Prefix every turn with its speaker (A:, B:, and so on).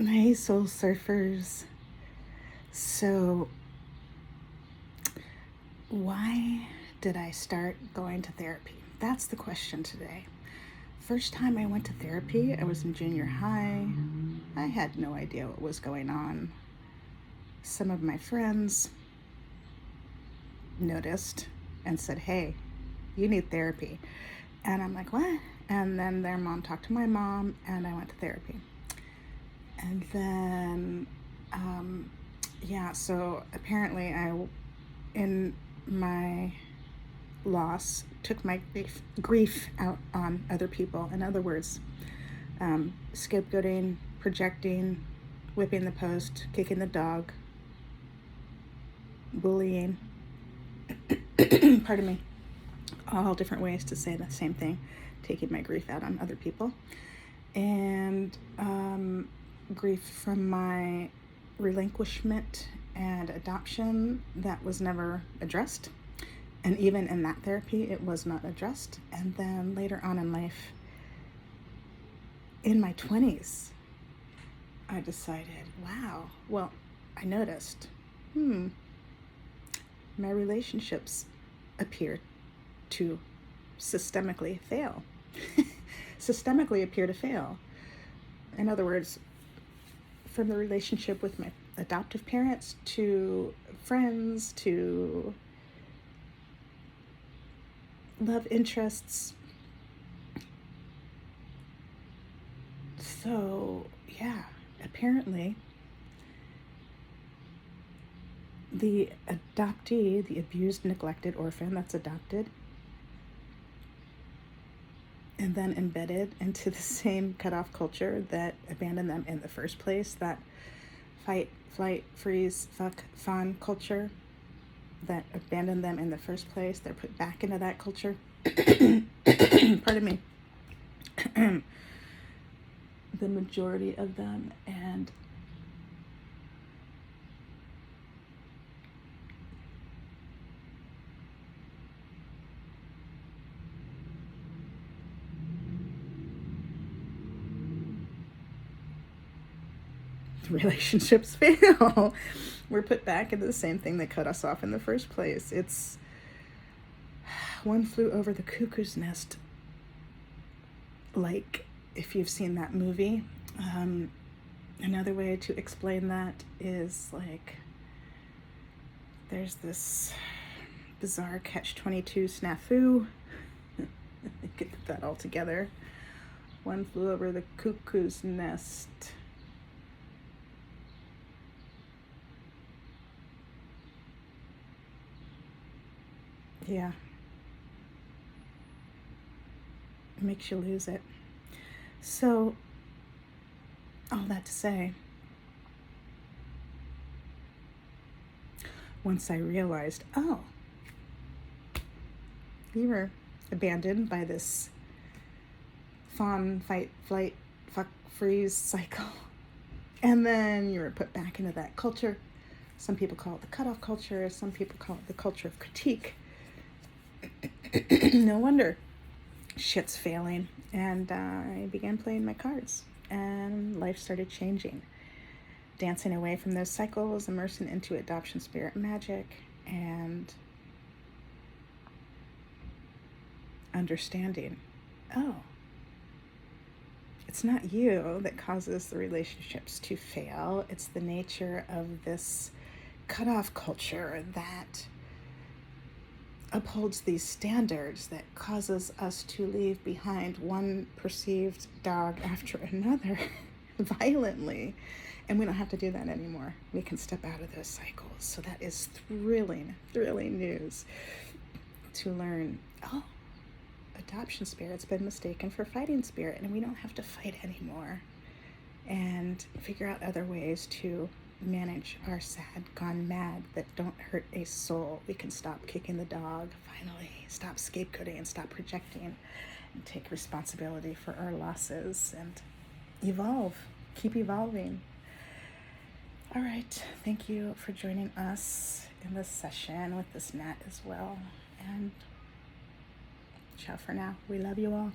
A: Hey, soul surfers. So, why did I start going to therapy? That's the question today. First time I went to therapy, I was in junior high. I had no idea what was going on. Some of my friends noticed and said, "Hey, you need therapy." And I'm like, "What?" And then their mom talked to my mom, and I went to therapy. And then, so apparently in my loss, took my grief out on other people. In other words, scapegoating, projecting, whipping the post, kicking the dog, bullying, pardon me, all different ways to say the same thing, taking my grief out on other people. And grief from my relinquishment and adoption that was never addressed. And even in that therapy, it was not addressed. And then later on in life, in my 20s, I decided, I noticed, my relationships appear to systemically fail. Systemically appear to fail. In other words, from the relationship with my adoptive parents to friends to love interests. So, apparently the adoptee, the abused, neglected orphan that's adopted and then embedded into the same cutoff culture that abandoned them in the first place, that fight, flight, freeze, fuck, fawn culture that abandoned them in the first place, they're put back into that culture. Pardon me. The majority of them, and relationships fail. We're put back into the same thing that cut us off in the first place. It's One Flew Over the Cuckoo's Nest. Like, if you've seen that movie, another way to explain that is like there's this bizarre catch-22 snafu. Get that all together. One Flew Over the Cuckoo's Nest. Yeah. It makes you lose it. So, all that to say, once I realized, you were abandoned by this fawn, fight, flight, fuck, freeze cycle. And then you were put back into that culture. Some people call it the cutoff culture. Some people call it the culture of critique. No wonder shit's failing. And I began playing my cards. And life started changing. Dancing away from those cycles, immersing into adoption spirit magic, and understanding, it's not you that causes the relationships to fail. It's the nature of this cutoff culture that upholds these standards that causes us to leave behind one perceived dog after another violently. And we don't have to do that anymore. We can step out of those cycles. So that is thrilling news to learn. Adoption spirit's been mistaken for fighting spirit, and we don't have to fight anymore. And figure out other ways to manage our sad gone mad that don't hurt a soul. We can stop kicking the dog, finally. Stop scapegoating and stop projecting, and take responsibility for our losses and evolve. Keep evolving. All right. Thank you for joining us in this session with this Nat as well. And ciao for now. We love you all.